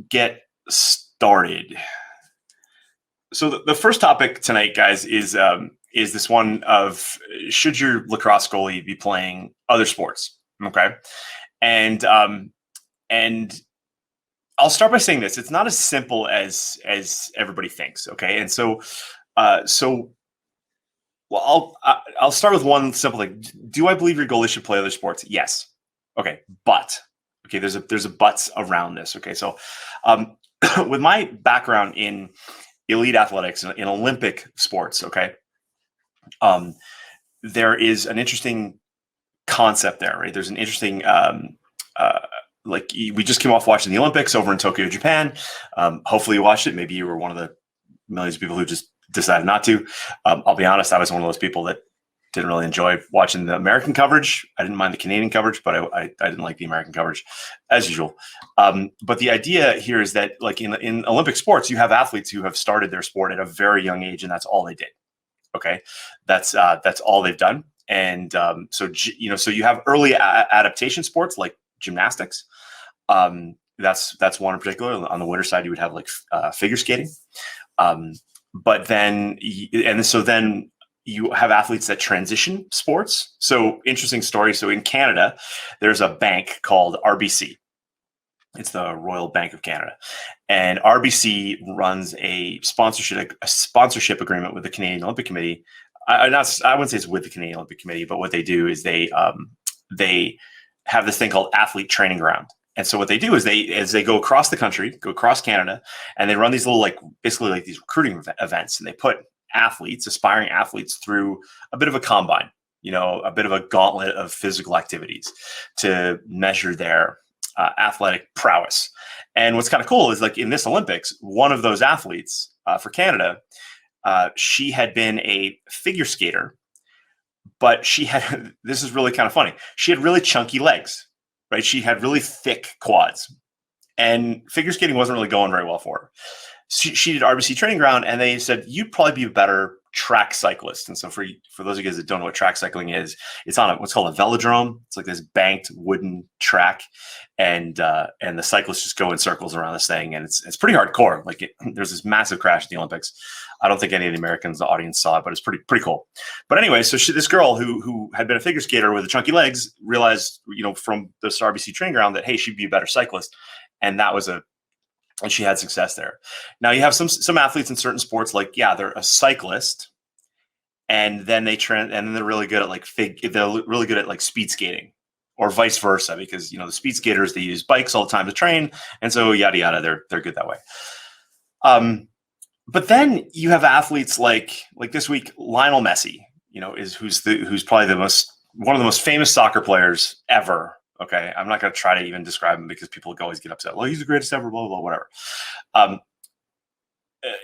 get started. So the first topic tonight, guys, is this one of should your lacrosse goalie be playing other sports? Okay, and and I'll start by saying this: it's not as simple as everybody thinks. Okay, and so well, I'll start with one simple thing. Do I believe your goalie should play other sports? Yes. Okay, but okay, there's a buts around this. Okay, so with my background in elite athletics in Olympic sports, okay, there is an interesting concept there, right? There's an interesting like we just came off watching the Olympics over in Tokyo, Japan. Hopefully you watched it. Maybe you were one of the millions of people who just decided not to. I'll be honest, I was one of those people that didn't really enjoy watching the American coverage. I didn't mind the Canadian coverage, but I didn't like the American coverage as usual. But the idea here is that like in Olympic sports, you have athletes who have started their sport at a very young age, and that's all they did. Okay. That's all they've done. And so you have early adaptation sports like gymnastics. That's one in particular. On the winter side, you would have like figure skating. But then you have athletes that transition sports. So interesting story. So in Canada, there's a bank called RBC. It's the Royal Bank of Canada, and RBC runs a sponsorship agreement with the Canadian Olympic Committee. I wouldn't say it's with the Canadian Olympic Committee, but what they do is they have this thing called athlete training ground. And so what they do is they go across the country, go across Canada, and they run these little basically like these recruiting events, and they put aspiring athletes through a bit of a combine, a bit of a gauntlet of physical activities to measure their athletic prowess. And what's kind of cool is like in this Olympics, one of those athletes for Canada, she had been a figure skater, but this is really kind of funny. She had really chunky legs, right? She had really thick quads, and figure skating wasn't really going very well for her. She did RBC training ground, and they said, you'd probably be a better track cyclist. And so for those of you guys that don't know what track cycling is, it's on what's called a velodrome. It's like this banked wooden track, and the cyclists just go in circles around this thing, and it's pretty hardcore. Like there's this massive crash in the Olympics. I don't think any of the Americans, the audience, saw it, but it's pretty cool. But anyway, so this girl who had been a figure skater with the chunky legs realized, from this RBC training ground that hey, she'd be a better cyclist, and and she had success there. Now you have some athletes in certain sports, like they're a cyclist, and then they're really good at they're really good at like speed skating, or vice versa, because the speed skaters, they use bikes all the time to train, and so yada yada, they're good that way. But then you have athletes like this week, Lionel Messi, who's probably one of the most famous soccer players ever. Okay, I'm not going to try to even describe him because people always get upset. Well, he's the greatest ever, blah, blah, blah, whatever.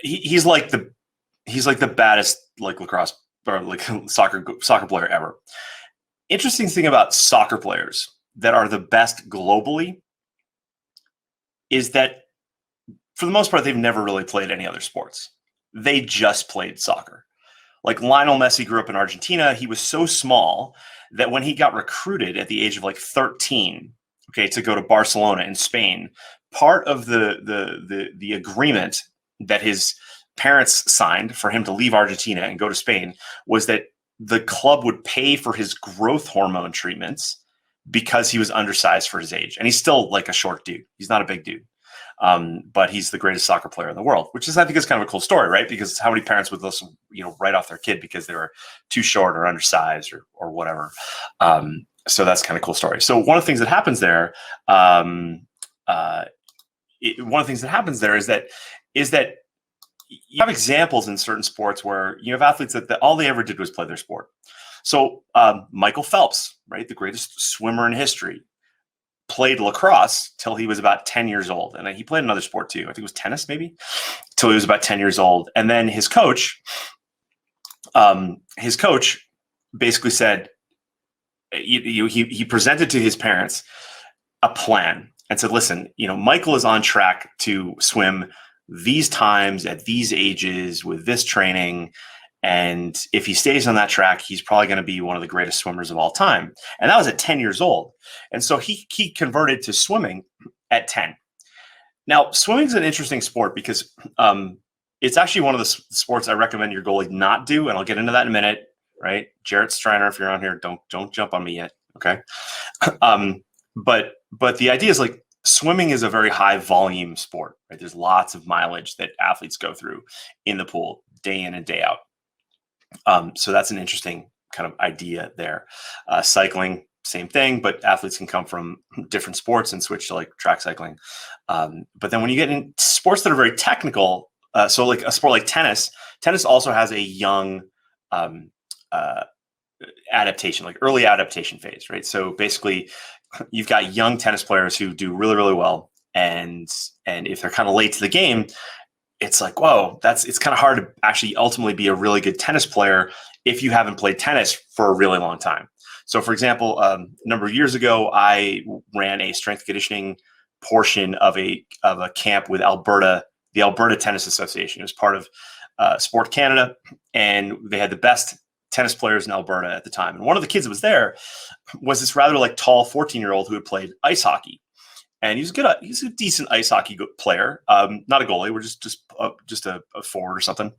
He's like the baddest like lacrosse or like soccer player ever. Interesting thing about soccer players that are the best globally is that for the most part, they've never really played any other sports. They just played soccer. Like Lionel Messi grew up in Argentina. He was so small that when he got recruited at the age of like 13, to go to Barcelona in Spain, part of the agreement that his parents signed for him to leave Argentina and go to Spain was that the club would pay for his growth hormone treatments because he was undersized for his age. And he's still like a short dude. He's not a big dude. But he's the greatest soccer player in the world, which is, I think, is kind of a cool story, right? Because how many parents would listen, write off their kid because they were too short or undersized or whatever. So that's kind of a cool story. So one of the things that happens there, is that you have examples in certain sports where you have athletes that all they ever did was play their sport. So Michael Phelps, right, the greatest swimmer in history, played lacrosse till he was about 10 years old. And he played another sport too. I think it was tennis maybe, till he was about 10 years old. And then his coach basically said, he presented to his parents a plan and said, listen, Michael is on track to swim these times at these ages with this training. And if he stays on that track, he's probably going to be one of the greatest swimmers of all time. And that was at 10 years old. And so he converted to swimming at 10. Now, swimming is an interesting sport because it's actually one of the sports I recommend your goalie not do, and I'll get into that in a minute. Right, Jarrett Striner, if you're on here, don't jump on me yet. Okay, but the idea is like swimming is a very high volume sport. Right, there's lots of mileage that athletes go through in the pool day in and day out. So that's an interesting kind of idea there. Cycling, same thing, but athletes can come from different sports and switch to like track cycling. But then when you get in sports that are very technical, so like a sport like tennis also has a young adaptation, like early adaptation phase, right? So basically, you've got young tennis players who do really, really well, and if they're kind of late to the game, it's like, whoa, it's kind of hard to actually ultimately be a really good tennis player if you haven't played tennis for a really long time. So, for example, a number of years ago, I ran a strength conditioning portion of a camp with Alberta, the Alberta Tennis Association. It was part of Sport Canada, and they had the best tennis players in Alberta at the time. And one of the kids that was there was this rather like tall 14-year-old who had played ice hockey. And he's a decent ice hockey player, not a goalie. We're just a forward or something.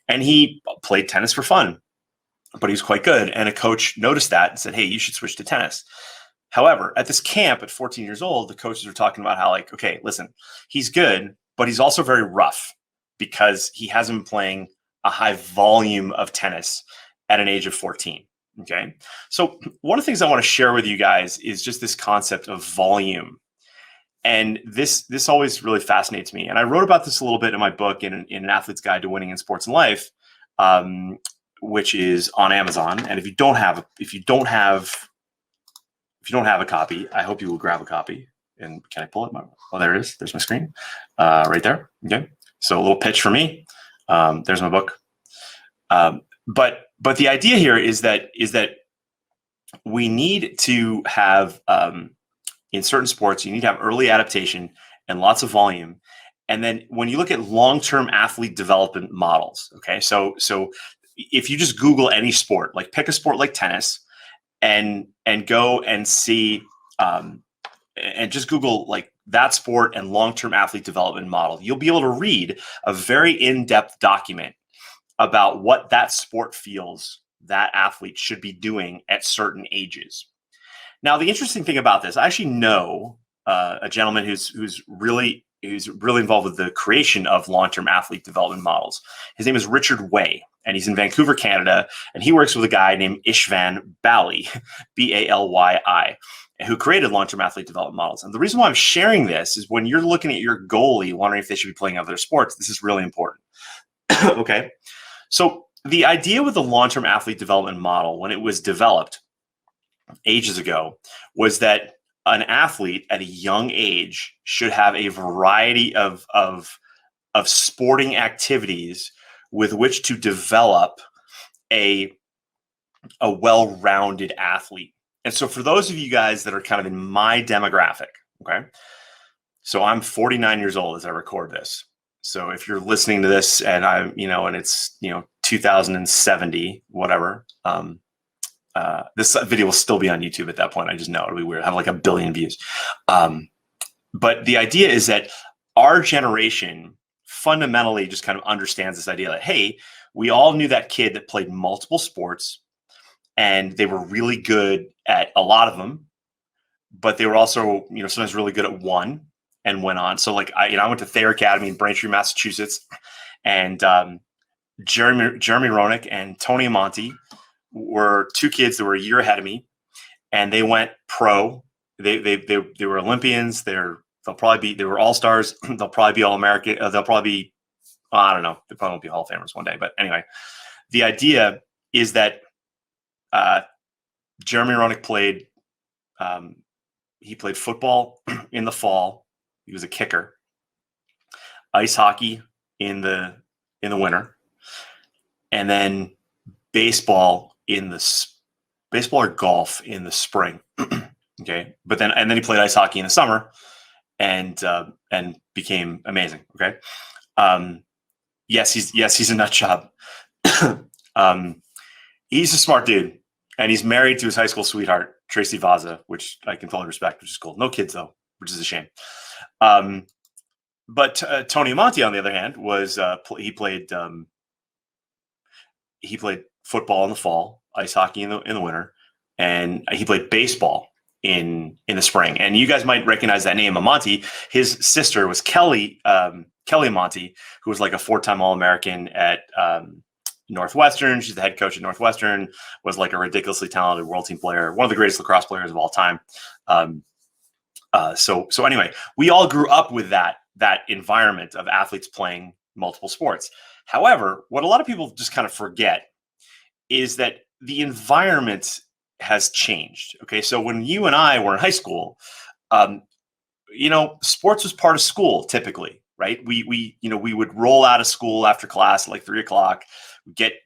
And he played tennis for fun, but he was quite good. And a coach noticed that and said, "Hey, you should switch to tennis." However, at this camp at 14 years old, the coaches were talking about how like, okay, listen, he's good, but he's also very rough because he hasn't been playing a high volume of tennis at an age of 14. Okay. So one of the things I want to share with you guys is just this concept of volume. And this always really fascinates me. And I wrote about this a little bit in my book, in an athlete's guide to winning in sports and life, which is on Amazon. And if you don't have a copy, I hope you will grab a copy. And can I pull it? Oh, there it is. There's my screen, right there. Okay. So a little pitch for me. There's my book. But the idea here is that we need to have in certain sports, you need to have early adaptation and lots of volume. And then when you look at long-term athlete development models, okay, so if you just Google any sport, like pick a sport like tennis, and go and see, and just Google like that sport and long-term athlete development model, you'll be able to read a very in-depth document about what that sport feels that athlete should be doing at certain ages. Now, the interesting thing about this, I actually know a gentleman who's really involved with the creation of long-term athlete development models. His name is Richard Way, and he's in Vancouver, Canada, and he works with a guy named Ishvan Bali, Balyi, who created long-term athlete development models. And the reason why I'm sharing this is when you're looking at your goalie, wondering if they should be playing other sports, this is really important. Okay, so the idea with the long-term athlete development model, when it was developed ages ago, was that an athlete at a young age should have a variety of sporting activities with which to develop a well-rounded athlete. And so for those of you guys that are kind of in my demographic, okay, so I'm 49 years old as I record this. So if you're listening to this and and it's 2070, whatever, this video will still be on YouTube at that point. I just know it'll be weird. I have like 1 billion views. But the idea is that our generation fundamentally just kind of understands this idea that, hey, we all knew that kid that played multiple sports and they were really good at a lot of them, but they were also, sometimes really good at one and went on. So like, I went to Thayer Academy in Braintree, Massachusetts, and Jeremy Roenick and Tony Amonte were two kids that were a year ahead of me, and they went pro. They were Olympians. They were all-stars. They'll probably be All-American. They'll probably be, I don't know. They probably won't be Hall of Famers one day. But anyway, the idea is that Jeremy Roenick played football in the fall. He was a kicker. Ice hockey in the winter, and then baseball or golf in the spring. Okay, but then he played ice hockey in the summer, and became amazing. Okay, yes, he's a nut job. He's a smart dude, and he's married to his high school sweetheart, Tracy Vaza, which I can totally respect, which is cool. No kids though, which is a shame. But Tony Monti, on the other hand, was he played football in the fall, ice hockey in the winter, and he played baseball in the spring. And you guys might recognize that name, Monti. His sister was Kelly Monti, who was like a 4-time All-American at Northwestern. She's the head coach at Northwestern, was like a ridiculously talented world team player, one of the greatest lacrosse players of all time. So anyway, we all grew up with that environment of athletes playing multiple sports. However, what a lot of people just kind of forget is that the environment has changed. Okay, so when you and I were in high school, sports was part of school typically, right? We would roll out of school after class at like 3:00,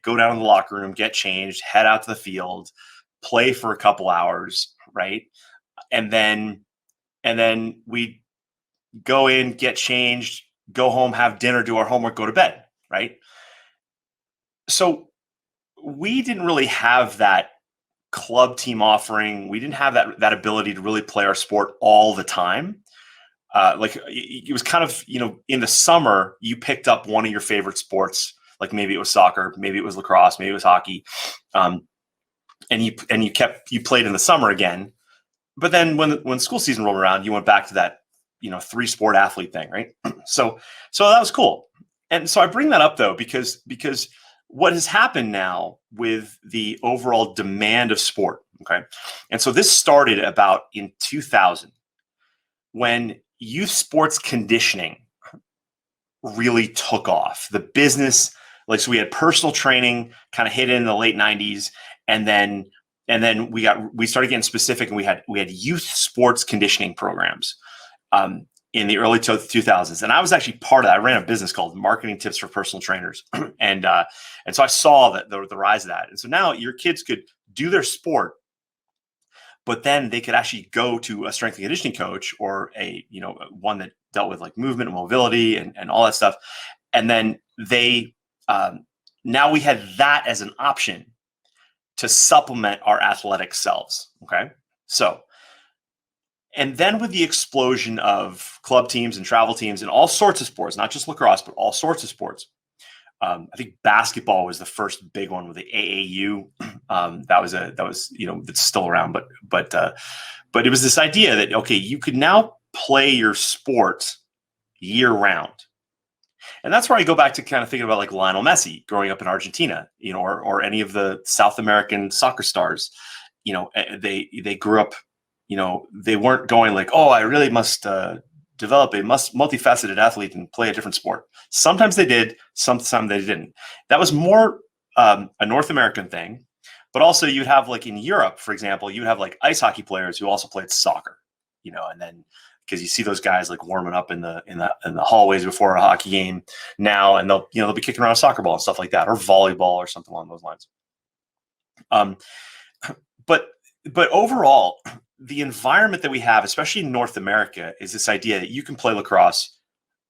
go down to the locker room, get changed, head out to the field, play for a couple hours, right? And then we go in, get changed, go home, have dinner, do our homework, go to bed, right? So we didn't really have that club team offering. We didn't have that ability to really play our sport all the time. Like it was kind of, in the summer, you picked up one of your favorite sports, like maybe it was soccer, maybe it was lacrosse, maybe it was hockey. And you played in the summer again. But then when school season rolled around, you went back to that, 3-sport athlete thing, right? So that was cool. And so I bring that up though, because what has happened now with the overall demand of sport, okay? And so this started about in 2000 when youth sports conditioning really took off. The business, so we had personal training kind of hit in the late 90s, and then we started getting specific, and we had youth sports conditioning programs in the early 2000s. And I was actually part of that. I ran a business called Marketing Tips for Personal Trainers. and so I saw that the rise of that. And so now your kids could do their sport, but then they could actually go to a strength and conditioning coach or one that dealt with like movement and mobility and all that stuff. And then now we had that as an option to supplement our athletic selves. Okay. So, and then with the explosion of club teams and travel teams and all sorts of sports, not just lacrosse, but all sorts of sports. I think basketball was the first big one with the AAU. That's still around, but it was this idea that, okay, you could now play your sport year round. And that's where I go back to kind of thinking about like Lionel Messi growing up in Argentina, or any of the South American soccer stars. They grew up, they weren't going like, oh, I really must develop a multifaceted athlete and play a different sport. Sometimes they did, sometimes they didn't. That was more a North American thing, but also you'd have like in Europe, for example, you'd have like ice hockey players who also played soccer, and then because you see those guys like warming up in the hallways before a hockey game now, and they'll be kicking around a soccer ball and stuff like that, or volleyball or something along those lines. But overall, the environment that we have, especially in North America, is this idea that you can play lacrosse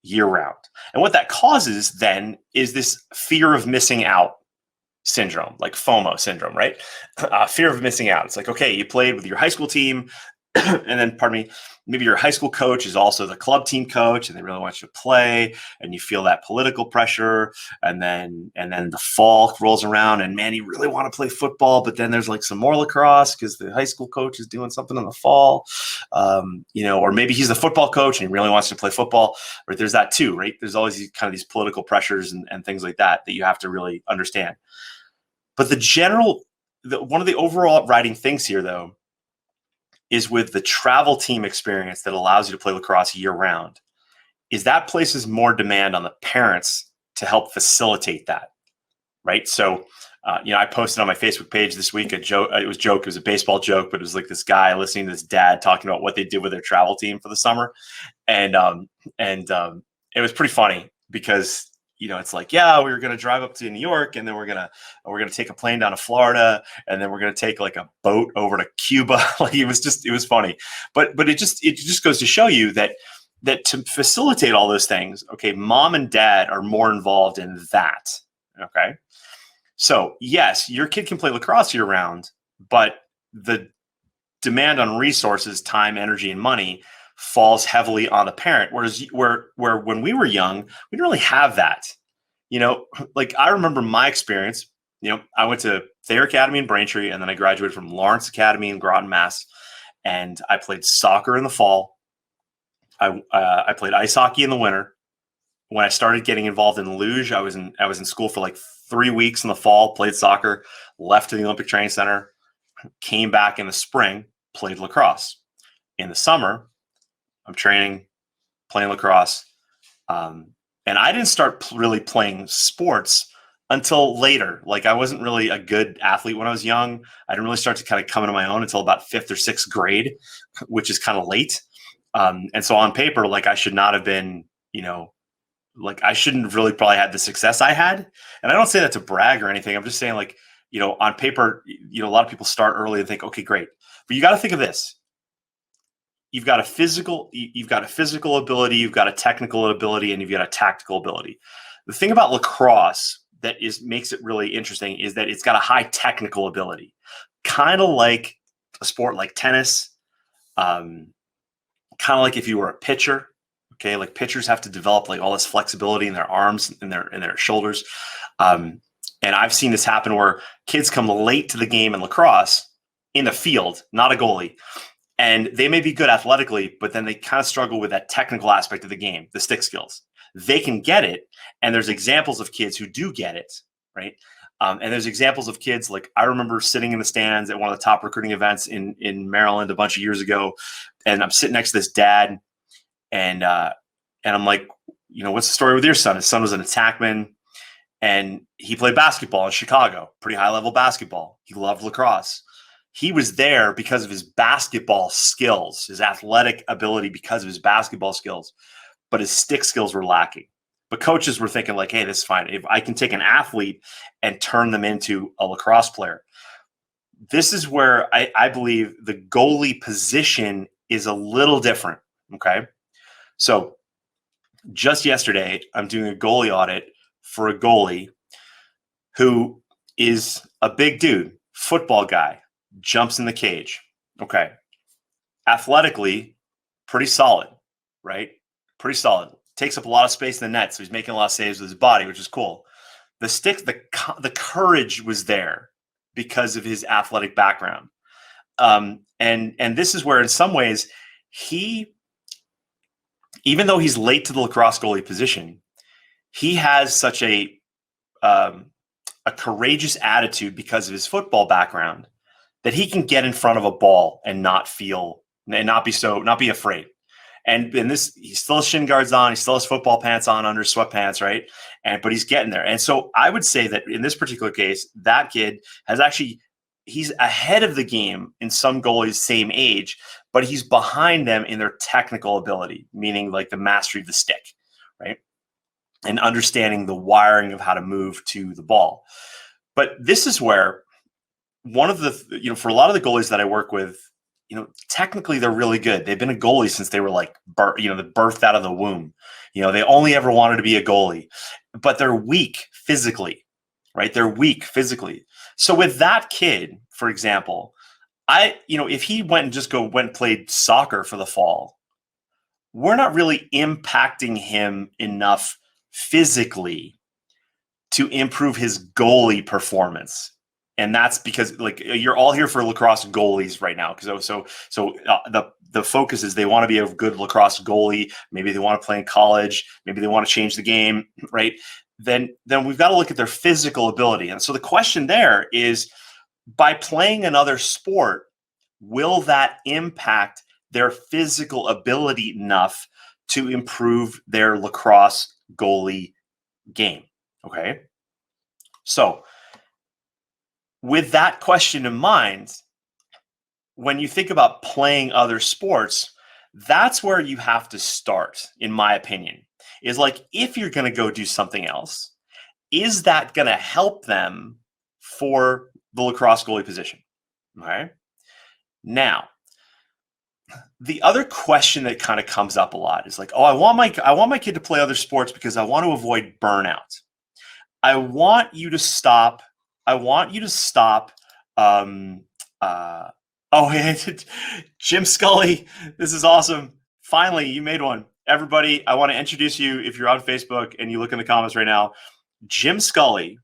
year round. And what that causes then is this fear of missing out syndrome, like FOMO syndrome, right? Fear of missing out. It's like, okay, you played with your high school team, and then, maybe your high school coach is also the club team coach, and they really want you to play, and you feel that political pressure. And then the fall rolls around, and man, you really want to play football, but then there's like some more lacrosse because the high school coach is doing something in the fall, or maybe he's the football coach and he really wants to play football. Right? There's that too, right? There's always these political pressures and things like that you have to really understand. But one of the overriding things here, though, is with the travel team experience that allows you to play lacrosse year round, is that places more demand on the parents to help facilitate that, right? So, I posted on my Facebook page this week a joke. It was a baseball joke, but it was like this guy listening to his dad talking about what they did with their travel team for the summer. And it was pretty funny because, it's like, yeah, we were going to drive up to New York, and then we're going to take a plane down to Florida, and then we're going to take like a boat over to Cuba. Like it was funny, but it just goes to show you that to facilitate all those things, okay, mom and dad are more involved in that. Okay. So yes, your kid can play lacrosse year round, but the demand on resources, time, energy, and money falls heavily on the parent. Whereas where when we were young, we didn't really have that. Like I remember my experience. I went to Thayer Academy in Braintree, and then I graduated from Lawrence Academy in Groton, Mass. And I played soccer in the fall. I played ice hockey in the winter. When I started getting involved in luge, I was in school for like 3 weeks in the fall, played soccer, left to the Olympic Training Center, came back in the spring, played lacrosse. In the summer, I'm training, playing lacrosse. And I didn't start really playing sports until later. Like I wasn't really a good athlete when I was young. I didn't really start to kind of come into my own until about 5th or 6th grade, which is kind of late. And so on paper, like I should not have been, like I shouldn't have really probably had the success I had. And I don't say that to brag or anything. I'm just saying like, on paper, a lot of people start early and think, okay, great. But you got to think of this. You've got a physical ability, you've got a technical ability, and you've got a tactical ability. The thing about lacrosse that makes it really interesting is that it's got a high technical ability, kind of like a sport like tennis, kind of like if you were a pitcher. Okay, like pitchers have to develop like all this flexibility in their arms and their shoulders. And I've seen this happen where kids come late to the game in lacrosse in the field, not a goalie. And they may be good athletically, but then they kind of struggle with that technical aspect of the game, the stick skills. They can get it. And there's examples of kids who do get it, right? And there's examples of kids, like I remember sitting in the stands at one of the top recruiting events in Maryland a bunch of years ago. And I'm sitting next to this dad. And I'm like, what's the story with your son? His son was an attackman, and he played basketball in Chicago, pretty high level basketball. He loved lacrosse. He was there because of his basketball skills, his athletic ability because of his basketball skills, but his stick skills were lacking. But coaches were thinking like, hey, this is fine. If I can take an athlete and turn them into a lacrosse player. This is where I believe the goalie position is a little different, okay? So just yesterday, I'm doing a goalie audit for a goalie who is a big dude, football guy, jumps in the cage. Okay. Athletically, pretty solid, right? Pretty solid. Takes up a lot of space in the net, so he's making a lot of saves with his body, which is cool. The stick, the courage was there because of his athletic background. And this is where, in some ways, even though he's late to the lacrosse goalie position, he has such a courageous attitude because of his football background that he can get in front of a ball and not be afraid. And he still has shin guards on, he still has football pants on under sweatpants, right? But he's getting there. And so I would say that in this particular case, that kid he's ahead of the game in some goalies same age, but he's behind them in their technical ability, meaning like the mastery of the stick, right? And understanding the wiring of how to move to the ball. But this is where one of the, for a lot of the goalies that I work with, technically they're really good. They've been a goalie since they were like, birthed out of the womb. They only ever wanted to be a goalie, but they're weak physically, right? They're weak physically. So with that kid, for example, if he went and played soccer for the fall, we're not really impacting him enough physically to improve his goalie performance. And that's because like you're all here for lacrosse goalies right now. So the focus is they want to be a good lacrosse goalie. Maybe they want to play in college. Maybe they want to change the game, right? Then we've got to look at their physical ability. And so the question there is, by playing another sport, will that impact their physical ability enough to improve their lacrosse goalie game? Okay. So with that question in mind, when you think about playing other sports, that's where you have to start, in my opinion, is like, if you're going to go do something else, is that going to help them for the lacrosse goalie position? All right. Now, the other question that kind of comes up a lot is like, oh, I want my kid to play other sports because I want to avoid burnout. I want you to stop. Jim Scully, this is awesome. Finally, you made one. Everybody, I want to introduce you, if you're on Facebook and you look in the comments right now, Jim Scully.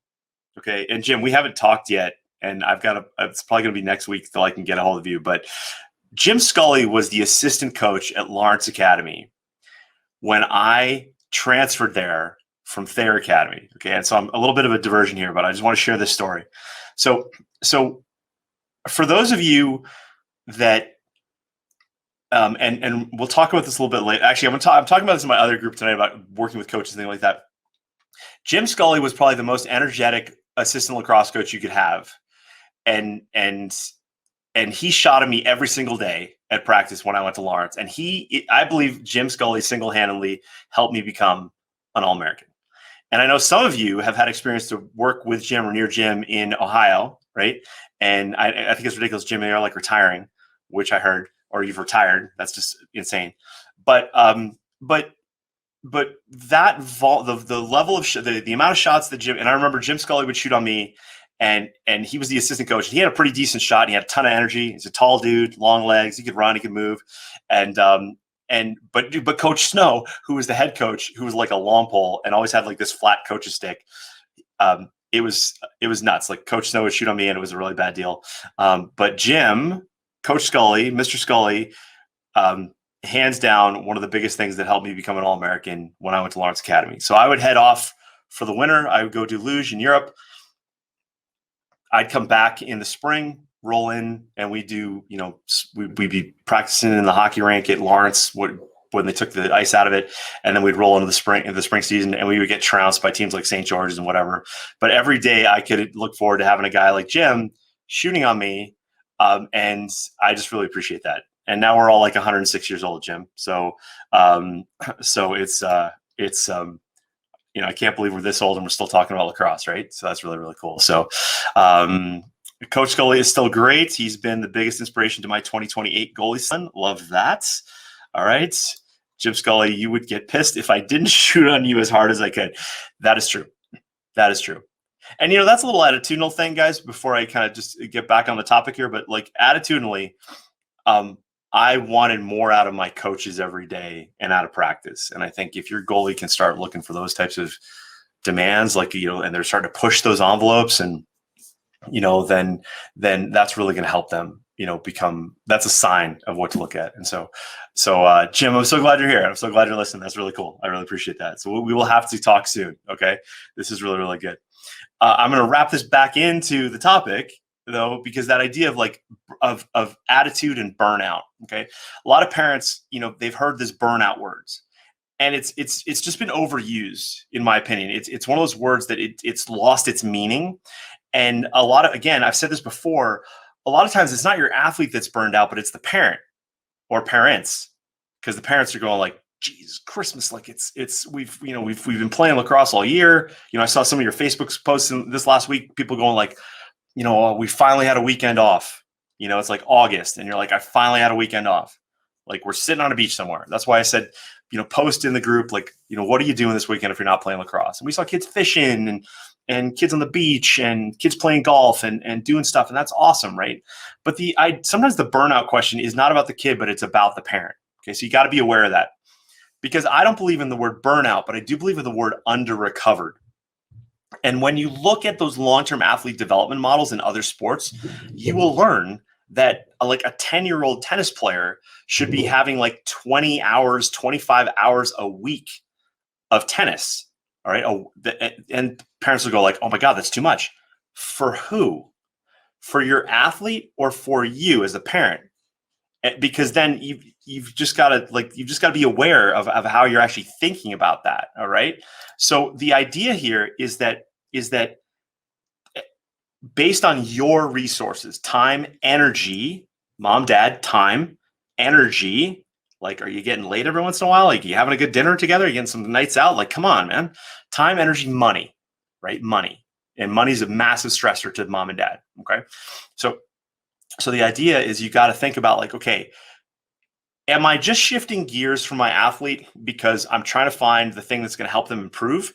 Okay. And Jim, we haven't talked yet. And it's probably going to be next week till I can get a hold of you. But Jim Scully was the assistant coach at Lawrence Academy when I transferred there from Thayer Academy. Okay. And so I'm a little bit of a diversion here, but I just want to share this story. So for those of you that, and we'll talk about this a little bit later. Actually, I'm talking about this in my other group tonight about working with coaches and things like that. Jim Scully was probably the most energetic assistant lacrosse coach you could have. And he shot at me every single day at practice when I went to Lawrence. And I believe Jim Scully single-handedly helped me become an All-American. And I know some of you have had experience to work with Jim or near Jim in Ohio, right? And I think it's ridiculous, Jim, you're like retiring, which I heard, or you've retired. That's just insane. But that the level of the amount of shots that Jim, and I remember Jim Scully would shoot on me, and he was the assistant coach. He had a pretty decent shot. He had a ton of energy. He's a tall dude, long legs. He could run. He could move. But Coach Snow, who was the head coach, who was like a long pole and always had like this flat coach's stick, it was nuts. Like Coach Snow would shoot on me, and it was a really bad deal. But Jim, Coach Scully, Mr. Scully, hands down, one of the biggest things that helped me become an All-American when I went to Lawrence Academy. So I would head off for the winter. I would go do luge in Europe. I'd come back in the spring, roll in, and we'd be practicing in the hockey rink at Lawrence when they took the ice out of it, and then we'd roll into the spring season, and we would get trounced by teams like St. George's and whatever. But every day I could look forward to having a guy like Jim shooting on me, and I just really appreciate that. And now we're all like 106 years old, Jim. So it's I can't believe we're this old and we're still talking about lacrosse, right? So that's really, really cool. So Coach Scully is still great. He's been the biggest inspiration to my 2028 goalie son. Love that. All right. Jim Scully, you would get pissed if I didn't shoot on you as hard as I could. That is true. That is true. And, that's a little attitudinal thing, guys, before I kind of just get back on the topic here. But like attitudinally, I wanted more out of my coaches every day and out of practice. And I think if your goalie can start looking for those types of demands, like, and they're starting to push those envelopes, and, then that's really going to help them, that's a sign of what to look at. And so Jim, I'm so glad you're here. I'm so glad you're listening. That's really cool. I really appreciate that. So we will have to talk soon. Okay. This is really, really good. I'm going to wrap this back into the topic, though, because that idea of of attitude and burnout. Okay. A lot of parents, they've heard this burnout words, and it's just been overused, in my opinion. It's one of those words that it's lost its meaning. And again, I've said this before, a lot of times it's not your athlete that's burned out, but it's the parent or parents, because the parents are going like, Jesus Christmas, like we've been playing lacrosse all year. I saw some of your Facebook posts this last week, people going like, we finally had a weekend off. It's like August, and you're like, I finally had a weekend off. Like, we're sitting on a beach somewhere. That's why I said, post in the group, like, what are you doing this weekend if you're not playing lacrosse? And we saw kids fishing and kids on the beach and kids playing golf and doing stuff. And that's awesome, right? But sometimes the burnout question is not about the kid, but it's about the parent. Okay, so you got to be aware of that, because I don't believe in the word burnout, but I do believe in the word under-recovered. And when you look at those long-term athlete development models in other sports, you will learn that like a 10-year-old tennis player should be having like 20 hours, 25 hours a week of tennis. All right. And parents will go like, oh my God, that's too much. For who? For your athlete or for you as a parent? Because then you've just got to be aware of how you're actually thinking about that. All right. So the idea here is that based on your resources, time, energy, mom, dad, time, energy, like, are you getting late every once in a while? Like, are you having a good dinner together? Are you getting some nights out? Like, come on, man. Time, energy, money, right? Money. And money's a massive stressor to mom and dad. Okay. So the idea is you got to think about like, okay, am I just shifting gears for my athlete because I'm trying to find the thing that's going to help them improve?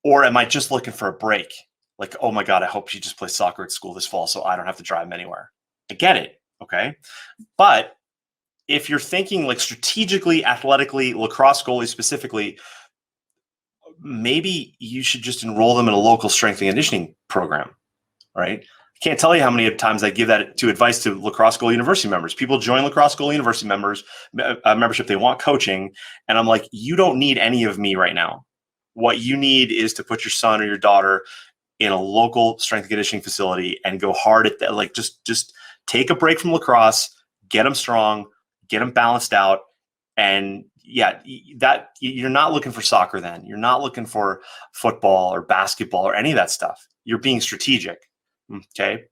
Or am I just looking for a break? Like, oh my God, I hope she just plays soccer at school this fall so I don't have to drive them anywhere. I get it. Okay. But if you're thinking like strategically, athletically, lacrosse goalie specifically, maybe you should just enroll them in a local strength and conditioning program, right? I can't tell you how many times I give that to advice to Lacrosse Goalie University members. People join Lacrosse Goalie University membership. They want coaching. And I'm like, you don't need any of me right now. What you need is to put your son or your daughter in a local strength and conditioning facility and go hard at that. Like just take a break from lacrosse, get them strong, get them balanced out. And yeah, that you're not looking for soccer then. You're not looking for football or basketball or any of that stuff. You're being strategic. Okay.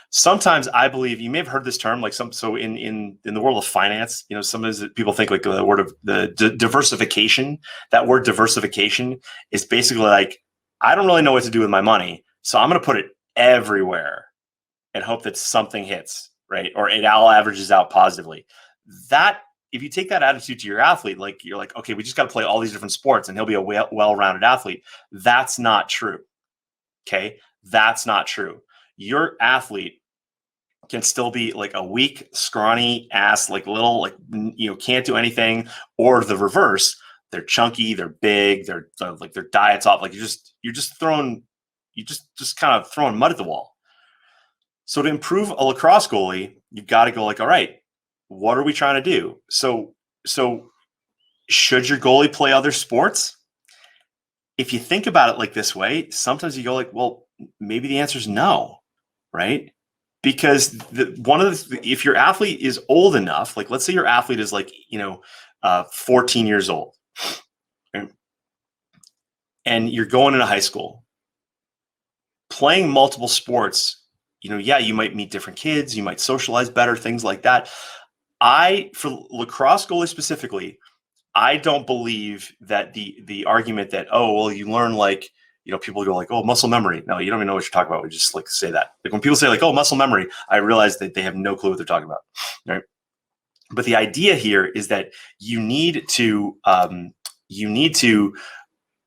Sometimes I believe you may have heard this term, like so in the world of finance, sometimes people think like the word of the diversification. That word diversification is basically like, I don't really know what to do with my money, so I'm going to put it everywhere and hope that something hits, right? Or it all averages out positively. That if you take that attitude to your athlete, like you're like, okay, we just got to play all these different sports and he'll be a well-rounded athlete. That's not true. Okay. That's not true. Your athlete can still be like a weak, scrawny ass, like little, like, can't do anything, or the reverse. They're chunky, they're big, they're like their diet's off. Like you're just kind of throwing mud at the wall. So to improve a lacrosse goalie, you've got to go like, all right, what are we trying to do? So should your goalie play other sports? If you think about it like this way, sometimes you go like, well, maybe the answer is no, right? Because if your athlete is old enough, like let's say your athlete is like, 14 years old, right? And you're going into high school, playing multiple sports, you might meet different kids, you might socialize better, things like that. For lacrosse goalie specifically, I don't believe that the argument that, oh, well, you learn like, people go like, oh, muscle memory. No, you don't even know what you're talking about. We just like say that. Like when people say like, oh, muscle memory, I realize that they have no clue what they're talking about. Right. But the idea here is that you need to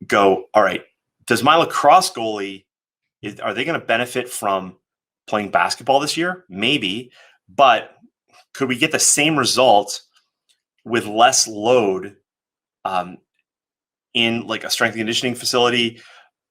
go, all right, does my lacrosse goalie, are they going to benefit from playing basketball this year? Maybe, but could we get the same result with less load in like a strength and conditioning facility,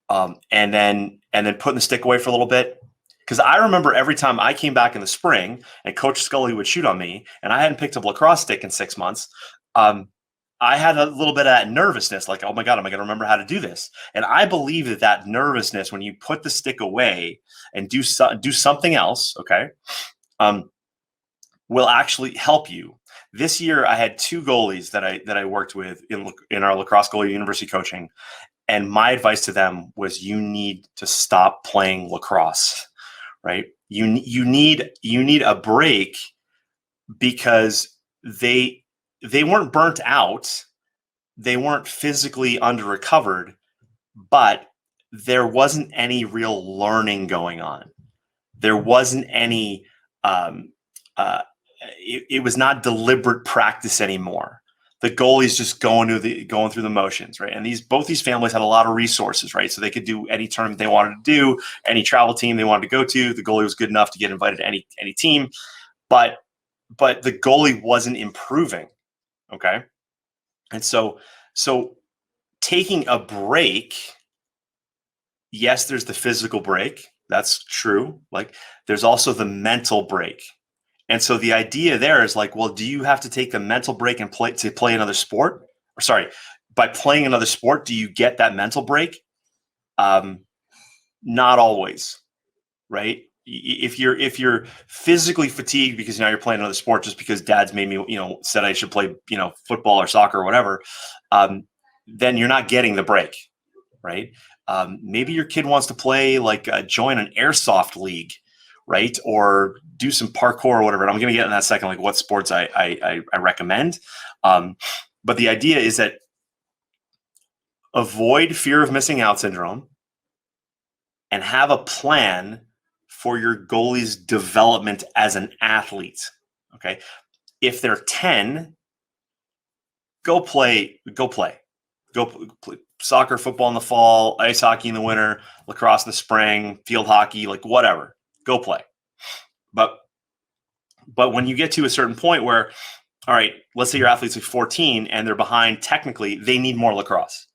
and then putting the stick away for a little bit? Because I remember every time I came back in the spring and Coach Scully would shoot on me and I hadn't picked up lacrosse stick in 6 months, I had a little bit of that nervousness, like, oh my God, am I going to remember how to do this? And I believe that nervousness, when you put the stick away and do something else, okay, will actually help you. This year, I had 2 goalies that I worked with in our Lacrosse Goalie University coaching, and my advice to them was, you need to stop playing lacrosse, right? You need a break, because they weren't burnt out, they weren't physically under recovered, but there wasn't any real learning going on. There wasn't any. It was not deliberate practice anymore. The goalie's just going through the motions, right? And both these families had a lot of resources, right? So they could do any tournament they wanted to do, any travel team they wanted to go to. The goalie was good enough to get invited to any team, but the goalie wasn't improving, okay? And so taking a break, yes, there's the physical break. That's true. Like there's also the mental break. And so the idea there is like, well, do you have to take the mental break and play another sport? Or sorry, by playing another sport, do you get that mental break? Not always, right? If you're physically fatigued because now you're playing another sport just because dad's made me, said I should play, football or soccer or whatever, then you're not getting the break, right? Maybe your kid wants to play join an airsoft league, right? Or do some parkour or whatever. I'm going to get in that second, like what sports I recommend. But the idea is that avoid fear of missing out syndrome and have a plan for your goalie's development as an athlete. Okay. If they're 10, go play soccer, football in the fall, ice hockey in the winter, lacrosse in the spring, field hockey, like whatever, go play. But when you get to a certain point where All right, let's say your athlete's like 14 and they're behind technically, they need more lacrosse,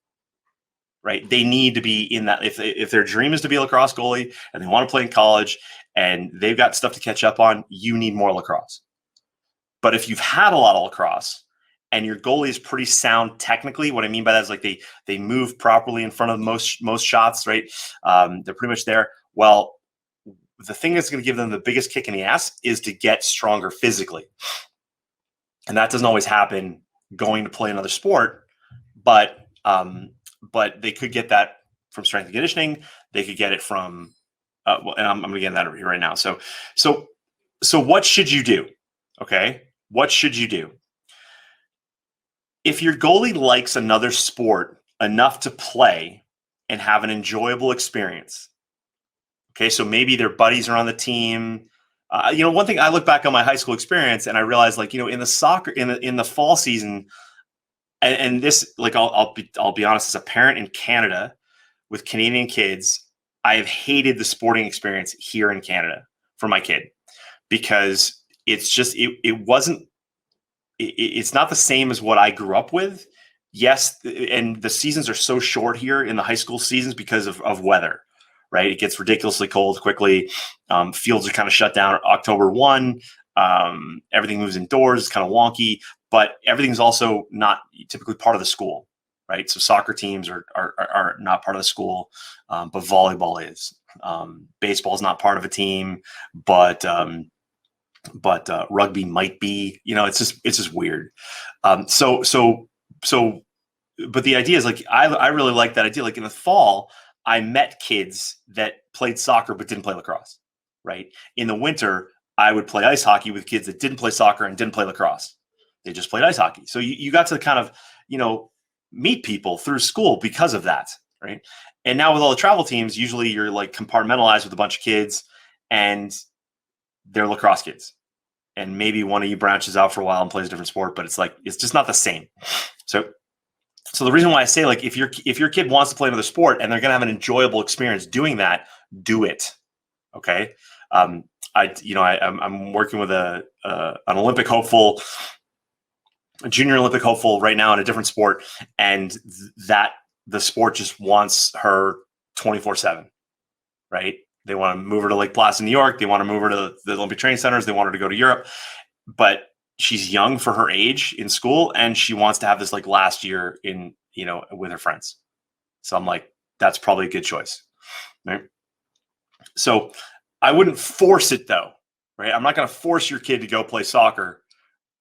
right? They need to be in that. If their dream is to be a lacrosse goalie and they want to play in college and they've got stuff to catch up on, you need more lacrosse. But if you've had a lot of lacrosse and your goalie is pretty sound technically, what I mean by that is like they move properly in front of most shots, right? They're pretty much there. Well, the thing that's going to give them the biggest kick in the ass is to get stronger physically. And that doesn't always happen going to play another sport, but they could get that from strength and conditioning. They could get it from, and I'm going to get that over here right now. So what should you do? Okay, what should you do? If your goalie likes another sport enough to play and have an enjoyable experience, okay, so maybe their buddies are on the team. One thing I look back on my high school experience and I realized, like, in the soccer, in the fall season, and this, like, I'll be honest, as a parent in Canada with Canadian kids, I have hated the sporting experience here in Canada for my kid because it's just it's not the same as what I grew up with. Yes, and the seasons are so short here in the high school seasons because of weather, right? It gets ridiculously cold quickly. Fields are kind of shut down October 1. Everything moves indoors. It's kind of wonky, but everything's also not typically part of the school, right? So soccer teams are not part of the school, but volleyball is. Baseball is not part of a team, but rugby might be. It's just weird. But the idea is, like, I really like that idea. Like, in the fall, I met kids that played soccer but didn't play lacrosse, right? In the winter, I would play ice hockey with kids that didn't play soccer and didn't play lacrosse. They just played ice hockey. So you got to kind of, meet people through school because of that, right? And now with all the travel teams, usually you're like compartmentalized with a bunch of kids and they're lacrosse kids. And maybe one of you branches out for a while and plays a different sport, but it's just not the same. So the reason why I say, like, if your kid wants to play another sport and they're going to have an enjoyable experience doing that, do it. Okay. I'm working with an Olympic hopeful, a junior Olympic hopeful right now in a different sport. And that the sport just wants her 24/7, right? They want to move her to Lake Placid, New York. They want to move her to the Olympic training centers. They want her to go to Europe, but she's young for her age in school, and she wants to have this, like, last year with her friends. So I'm like, that's probably a good choice, right? So I wouldn't force it, though, right? I'm not going to force your kid to go play soccer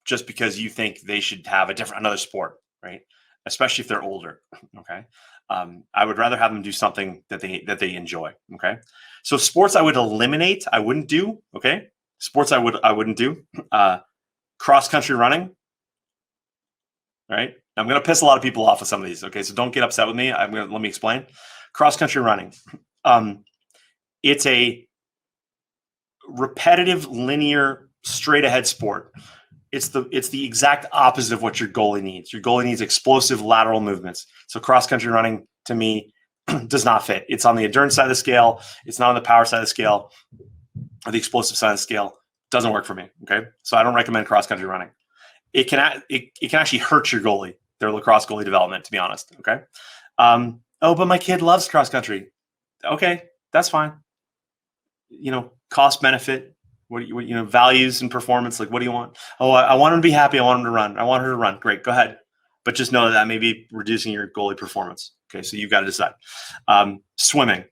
just because you think they should have another sport, right? Especially if they're older. Okay. I would rather have them do something that they enjoy. Okay. So sports I would eliminate. I wouldn't do. Okay. Sports I wouldn't do. Cross country running. Right. I'm going to piss a lot of people off with some of these. Okay. So don't get upset with me. Let me explain. Cross country running. It's a repetitive, linear, straight ahead sport. It's the exact opposite of what your goalie needs. Your goalie needs explosive lateral movements. So cross country running, to me, does not fit. It's on the endurance side of the scale. It's not on the power side of the scale or the explosive side of the scale. Doesn't work for me. Okay. So I don't recommend cross country running. It can actually hurt your goalie, their lacrosse goalie development, to be honest. Okay. But my kid loves cross country. Okay. That's fine. Cost benefit. What values and performance? Like, what do you want? Oh, I want him to be happy. I want him to run. I want her to run. Great, go ahead. But just know that may be reducing your goalie performance. Okay, so you've got to decide. Swimming.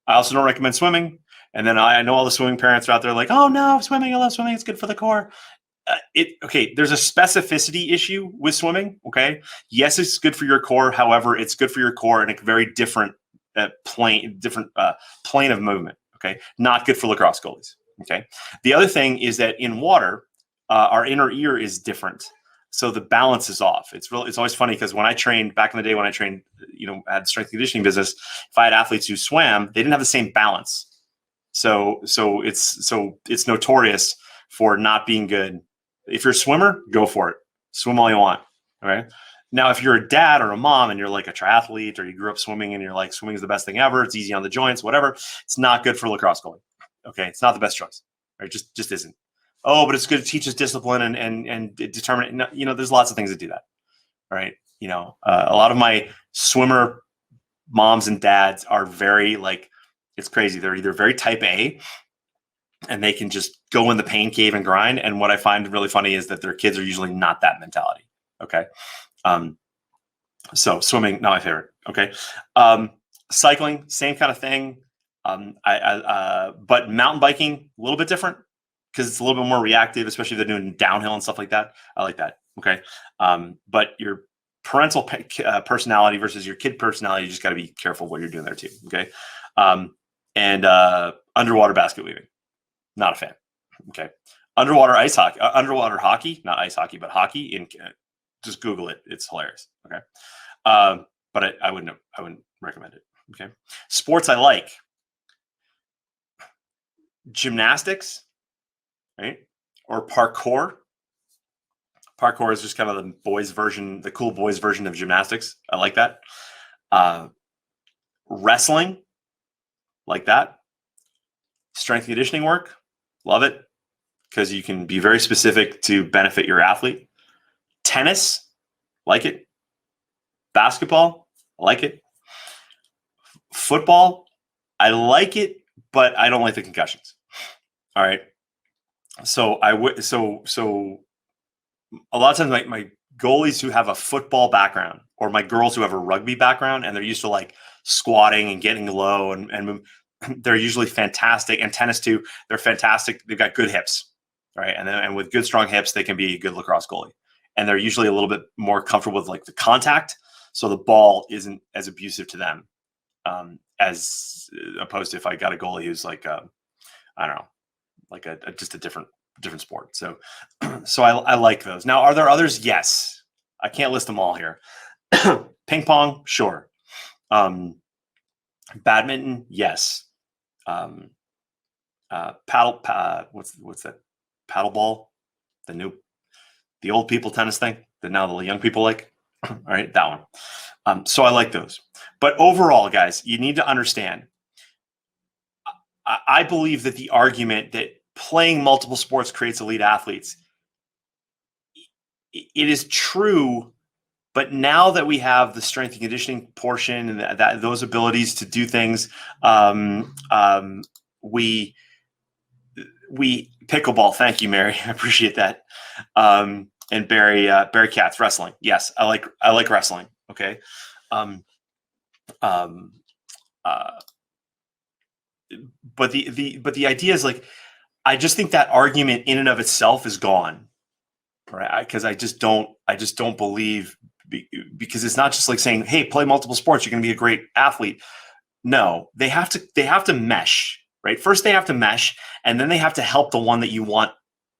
I also don't recommend swimming. And then I know all the swimming parents are out there like, oh no, swimming. I love swimming. It's good for the core. There's a specificity issue with swimming. Okay, yes, it's good for your core. However, it's good for your core in a very different plane of movement. Okay, not good for lacrosse goalies. Okay. The other thing is that in water, our inner ear is different, so the balance is off. It's always funny because when I trained back in the day, I had strength and conditioning business. If I had athletes who swam, they didn't have the same balance. So it's notorious for not being good. If you're a swimmer, go for it. Swim all you want. Okay. Now, if you're a dad or a mom and you're like a triathlete or you grew up swimming and you're like, swimming is the best thing ever, it's easy on the joints, whatever, it's not good for lacrosse goalie. Okay, it's not the best choice, right? Just isn't. Oh, but it's good to teach us discipline and determine. No, there's lots of things that do that, right? A lot of my swimmer moms and dads are very like, it's crazy. They're either very type A and they can just go in the pain cave and grind. And what I find really funny is that their kids are usually not that mentality. Okay. So swimming, not my favorite. Okay. Cycling, same kind of thing. But mountain biking, a little bit different because it's a little bit more reactive, especially if they're doing downhill and stuff like that. I like that. Okay. But your parental personality versus your kid personality, you just got to be careful what you're doing there too. Okay. And underwater basket weaving, not a fan. Okay. Underwater hockey, not ice hockey, but hockey. Just Google it. It's hilarious. Okay. But I wouldn't recommend it. Okay. Sports I like. Gymnastics, right? Or parkour. Parkour is just kind of the cool boys version of gymnastics. I like that. Wrestling, like that. Strength and conditioning work, love it, because you can be very specific to benefit your athlete. Tennis, like it. Basketball, I like it. Football, I like it, but I don't like the concussions. All right. So a lot of times my goalies who have a football background, or my girls who have a rugby background, and they're used to like squatting and getting low, and they're usually fantastic. And tennis too, they're fantastic. They've got good hips, right? And with good strong hips, they can be a good lacrosse goalie. And they're usually a little bit more comfortable with like the contact, so the ball isn't as abusive to them, as opposed to if I got a goalie who's like I don't know, like just a different sport. So I like those. Now, are there others? Yes. I can't list them all here. Ping pong, sure. Badminton, yes. What's that? Paddle ball, the old people tennis thing that now the young people like. All right, that one. So I like those. But overall, guys, you need to understand. I believe that the argument that playing multiple sports creates elite athletes, it is true. But now that we have the strength and conditioning portion and those abilities to do things, we pickleball. Thank you, Mary. I appreciate that. And Barry Katz, wrestling. Yes, I like wrestling. Okay. But the idea is like, I just think that argument in and of itself is gone, right? Because I just don't believe, because it's not just like saying, hey, play multiple sports, you're going to be a great athlete. No, they have to mesh, right? First they have to mesh, and then they have to help the one that you want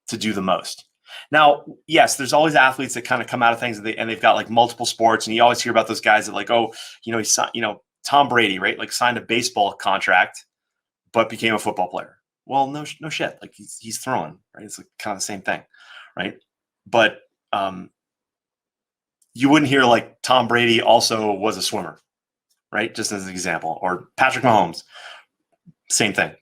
to do the most. Now, yes, there's always athletes that kind of come out of things and they've got like multiple sports, and you always hear about those guys that like, oh, he's Tom Brady, right? Like signed a baseball contract, but became a football player. Well, no shit. Like he's throwing, right? It's like kind of the same thing, right? But you wouldn't hear like Tom Brady also was a swimmer, right? Just as an example, or Patrick Mahomes, same thing.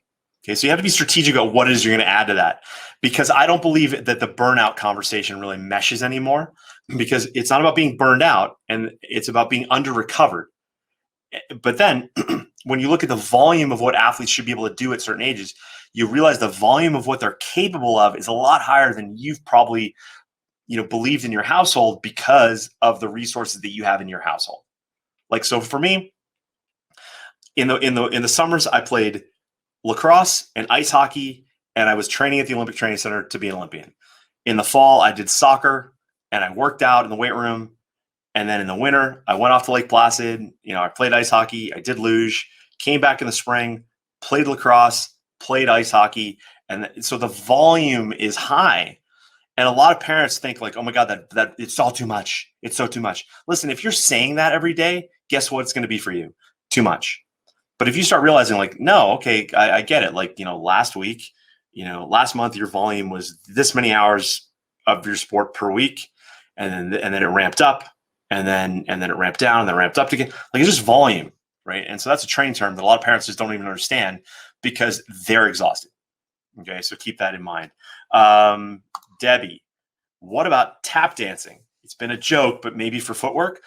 Okay, so you have to be strategic about what it is you're going to add to that, because I don't believe that the burnout conversation really meshes anymore, because it's not about being burned out, and it's about being under recovered. But then when you look at the volume of what athletes should be able to do at certain ages, you realize the volume of what they're capable of is a lot higher than you've probably, believed in your household, because of the resources that you have in your household. Like, so for me, in the summers, I played lacrosse and ice hockey, and I was training at the Olympic Training Center to be an Olympian. In the fall, I did soccer and I worked out in the weight room. And then in the winter, I went off to Lake Placid. I played ice hockey. I did luge, came back in the spring, played lacrosse, played ice hockey. And so the volume is high. And a lot of parents think like, oh my God, that it's all too much. It's so too much. Listen, if you're saying that every day, guess what it's going to be for you? Too much. But if you start realizing like, no, okay, I get it. Like, last week, last month, your volume was this many hours of your sport per week. And then it ramped up. And then it ramped down, and then ramped up again. Like, it's just volume, right? And so that's a training term that a lot of parents just don't even understand, because they're exhausted. Okay, so keep that in mind. Debbie, what about tap dancing? It's been a joke, but maybe for footwork.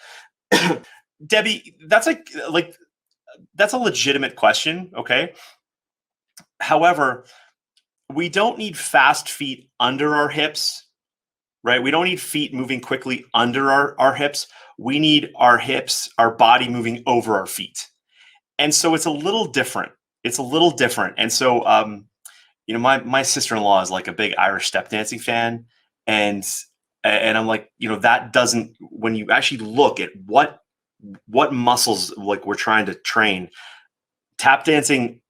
Debbie, that's that's a legitimate question. Okay. However, we don't need fast feet under our hips, right? We don't need feet moving quickly under our hips. We need our hips, our body moving over our feet. And so it's a little different. It's a little different. And so, my sister-in-law is like a big Irish step dancing fan. And I'm like, that doesn't, when you actually look at what muscles like we're trying to train, tap dancing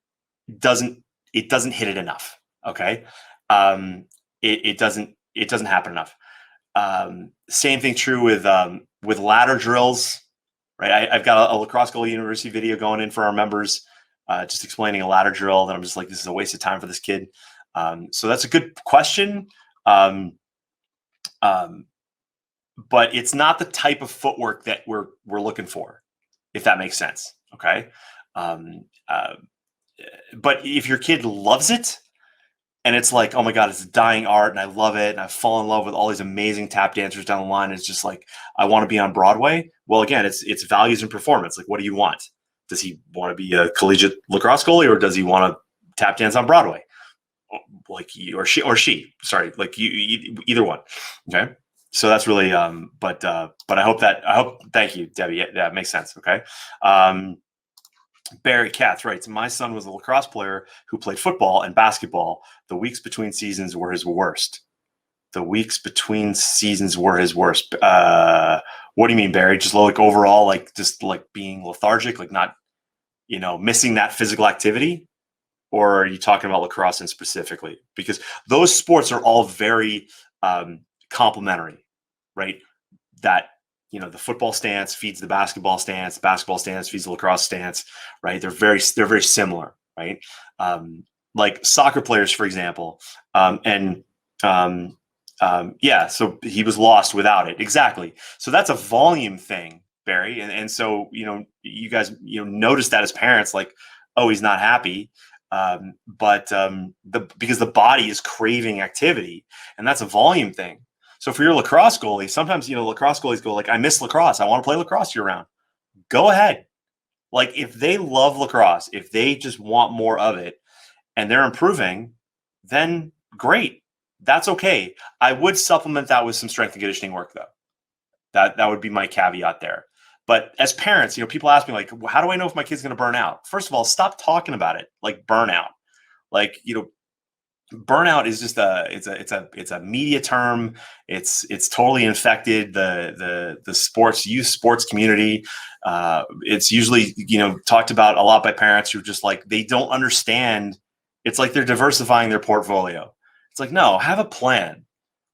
doesn't hit it enough. Okay. It doesn't happen enough. Same thing true with ladder drills, right? I've got a Lacrosse Goalie University video going in for our members, just explaining a ladder drill that I'm just like, this is a waste of time for this kid. So that's a good question. But it's not the type of footwork that we're looking for, if that makes sense. Okay. But if your kid loves it and it's like, oh my God, it's a dying art and I love it and I've fallen in love with all these amazing tap dancers down the line, it's just like, I want to be on Broadway. Well, again, it's values and performance. Like, what do you want? Does he want to be a collegiate lacrosse goalie, or does he want to tap dance on Broadway? Like, or she, sorry, like you either one. Okay. So that's really, but thank you, Debbie. Yeah, that makes sense. Okay. Barry Katz writes, my son was a lacrosse player who played football and basketball. The weeks between seasons were his worst. The weeks between seasons were his worst. What do you mean, Barry? Just like overall, like just like being lethargic, like not, missing that physical activity? Or are you talking about lacrosse in specifically? Because those sports are all very complementary, right? That, the football stance feeds the basketball stance feeds the lacrosse stance, right? They're very similar, right? Like soccer players, for example. So he was lost without it. Exactly. So that's a volume thing, Barry. And so, you guys, notice that as parents, like, oh, he's not happy. Because the body is craving activity, and that's a volume thing. So for your lacrosse goalie, sometimes, lacrosse goalies go like, I miss lacrosse. I want to play lacrosse year round. Go ahead. Like, if they love lacrosse, if they just want more of it and they're improving, then great. That's okay. I would supplement that with some strength and conditioning work, though. That would be my caveat there. But as parents, people ask me like, how do I know if my kid's going to burn out? First of all, stop talking about it like burnout. Like, burnout is just it's a media term. It's totally infected the youth sports community. It's usually, talked about a lot by parents who just like, they don't understand. It's like they're diversifying their portfolio. It's like, no, have a plan.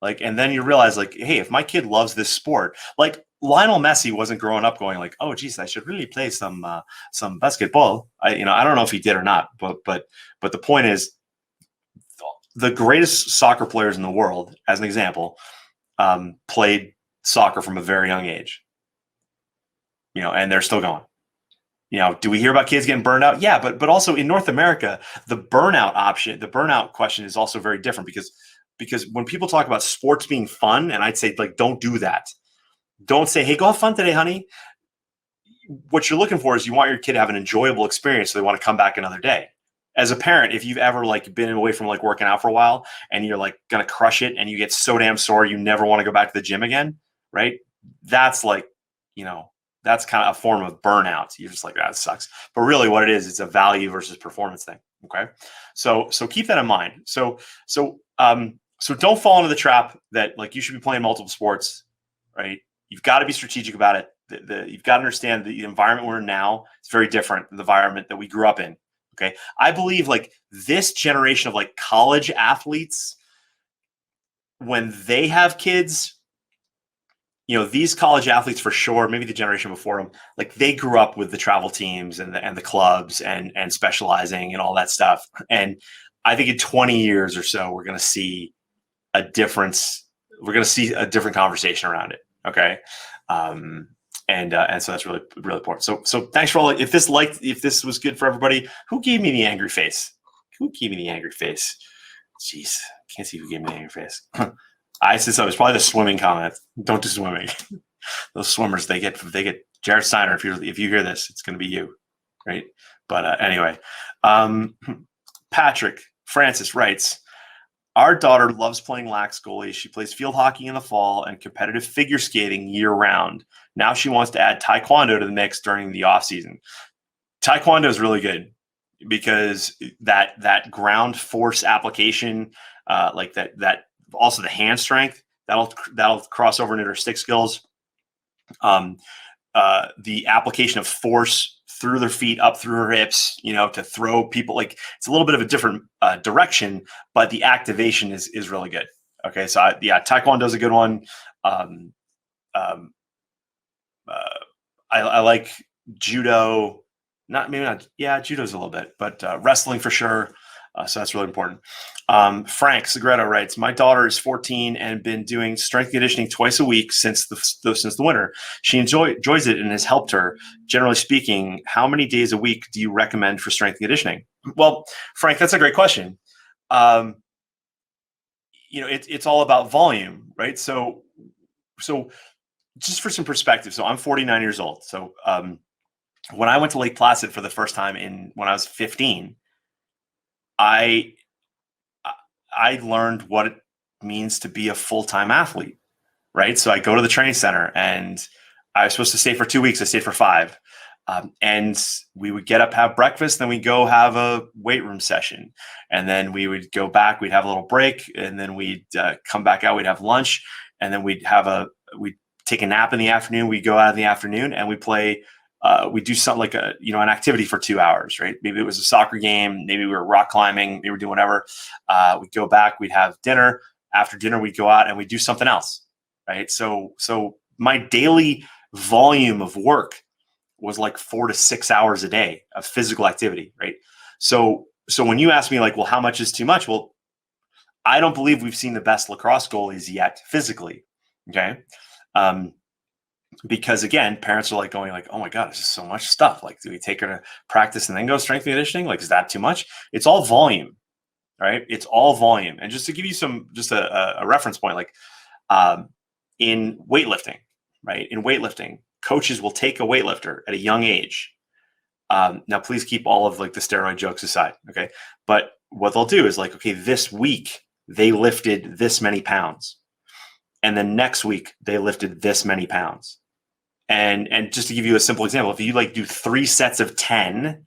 Like, and then you realize like, hey, if my kid loves this sport, like Lionel Messi wasn't growing up going like, oh geez, I should really play some basketball. I don't know if he did or not, but the point is, the greatest soccer players in the world, as an example, played soccer from a very young age, and they're still going. Do we hear about kids getting burned out? Yeah, but also in North America, the burnout question is also very different because when people talk about sports being fun, and I'd say like, don't do that. Don't say, hey, go have fun today, honey. What you're looking for is you want your kid to have an enjoyable experience, so they want to come back another day. As a parent, if you've ever like been away from like working out for a while and you're like going to crush it and you get so damn sore, you never want to go back to the gym again. Right. That's like, that's kind of a form of burnout. You're just like, that sucks. But really what it is, it's a value versus performance thing. Okay. So keep that in mind. So don't fall into the trap that like you should be playing multiple sports, right? You've got to be strategic about it. You've got to understand the environment we're in now. It's very different than the environment that we grew up in. Okay. I believe like this generation of like college athletes, when they have kids, these college athletes for sure, maybe the generation before them, like they grew up with the travel teams and the clubs and specializing and all that stuff. And I think in 20 years or so, we're going to see a difference. We're going to see a different conversation around it. Okay. And so that's really, really important. So thanks for all. If this was good for everybody, who gave me the angry face? Jeez, can't see who gave me that in your face. I said so. It's probably the swimming comment. Don't do swimming. Those swimmers, they get Jared Steiner. If you hear this, it's going to be you, right? But anyway, Patrick Francis writes, our daughter loves playing lax goalie. She plays field hockey in the fall and competitive figure skating year round. Now she wants to add taekwondo to the mix during the off season. Taekwondo is really good because that ground force application, like that also the hand strength, that'll cross over into her stick skills. The application of force through their feet, up through her hips, to throw people, like it's a little bit of a different direction, but the activation is really good. Okay. So Taekwondo is a good one. I like judo, judo's a little bit, but wrestling for sure. So that's really important. Frank Segreto writes, my daughter is 14 and been doing strength conditioning twice a week since the winter. She enjoys it and has helped her. Generally speaking, how many days a week do you recommend for strength conditioning? Well, Frank, that's a great question. It's all about volume, right? So just for some perspective, so I'm 49 years old. So when I went to Lake Placid for the first time when I was 15, I learned what it means to be a full-time athlete, right? So I go to the training center and I was supposed to stay for 2 weeks. I stayed for 5. And we would get up, have breakfast, then we'd go have a weight room session. And then we would go back, we'd have a little break, and then we'd come back out, we'd have lunch, and then we'd take a nap in the afternoon. We'd go out in the afternoon and we play. We do something like an activity for 2 hours, right? Maybe it was a soccer game. Maybe we were rock climbing. Maybe we were doing whatever. We'd go back. We'd have dinner. After dinner, we'd go out and we'd do something else, right? So my daily volume of work was like 4 to 6 hours a day of physical activity, right? So when you ask me like, well, how much is too much? Well, I don't believe we've seen the best lacrosse goalies yet physically, okay? Because again, parents are like going like, oh my God, it's just so much stuff. Like, do we take her to practice and then go strength conditioning? Like, is that too much? It's all volume, right? It's all volume. And just to give you a reference point, like in weightlifting, right? In weightlifting, coaches will take a weightlifter at a young age. Now, please keep all of like the steroid jokes aside, okay? But what they'll do is like, okay, this week they lifted this many pounds. And then next week they lifted this many pounds. And just to give you a simple example, if you like do 3 sets of 10,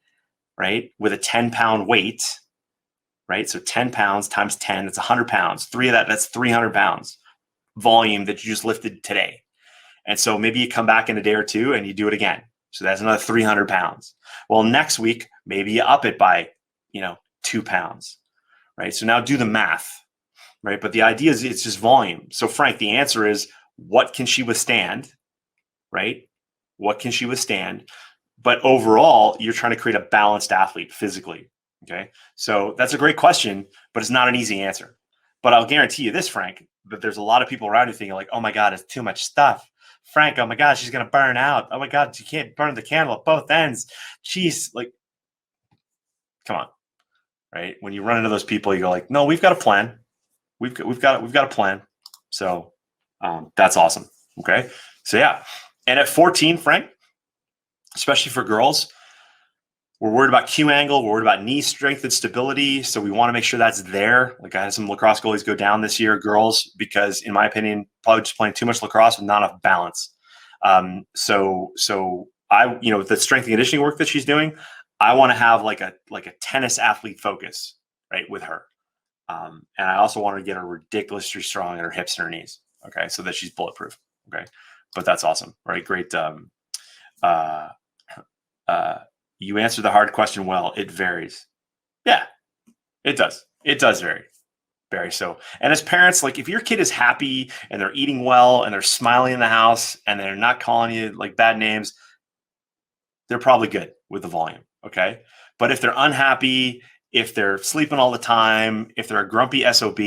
right, with a 10-pound weight, right? So 10 pounds times 10, that's 100 pounds. 3 of that's 300 pounds volume that you just lifted today. And so maybe you come back in a day or two and you do it again. So that's another 300 pounds. Well, next week, maybe you up it by, 2 pounds, right? So now do the math, right? But the idea is it's just volume. So Frank, the answer is, what can she withstand? Right? What can she withstand? But overall, you're trying to create a balanced athlete physically. Okay. So that's a great question, but it's not an easy answer. But I'll guarantee you this, Frank, that there's a lot of people around you thinking like, oh my God, it's too much stuff. Frank, oh my God, she's going to burn out. Oh my God, you can't burn the candle at both ends. Jeez, like, come on. Right. When you run into those people, you go like, no, we've got a plan. We've got a plan. So that's awesome. Okay. So yeah. And at 14, Frank, especially for girls, we're worried about Q angle. We're worried about knee strength and stability. So we want to make sure that's there. Like I had some lacrosse goalies go down this year, girls, because in my opinion, probably just playing too much lacrosse with not enough balance. So I, the strength and conditioning work that she's doing, I want to have like a tennis athlete focus, right, with her. And I also want her to get her ridiculously strong at her hips and her knees. Okay. So that she's bulletproof. Okay. But that's awesome, right? Great. You answered the hard question well. It varies. Yeah, it does. It does vary. So, and as parents, like if your kid is happy and they're eating well and they're smiling in the house and they're not calling you like bad names, they're probably good with the volume. Okay. But if they're unhappy, if they're sleeping all the time, if they're a grumpy SOB,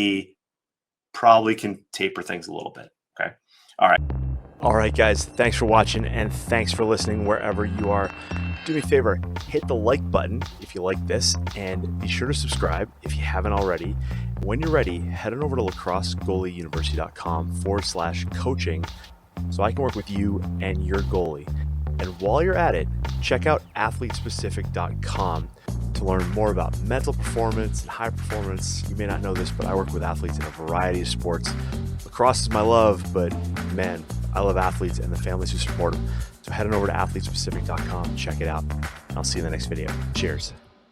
probably can taper things a little bit. Okay. All right. All right, guys, thanks for watching and thanks for listening wherever you are. Do me a favor, hit the like button if you like this, and be sure to subscribe if you haven't already. When you're ready, head on over to lacrossegoalieuniversity.com/coaching so I can work with you and your goalie. And while you're at it, check out athletespecific.com to learn more about mental performance and high performance. You may not know this, but I work with athletes in a variety of sports. Lacrosse is my love, but man, I love athletes and the families who support them. So head on over to athletespecific.com, check it out, and I'll see you in the next video. Cheers.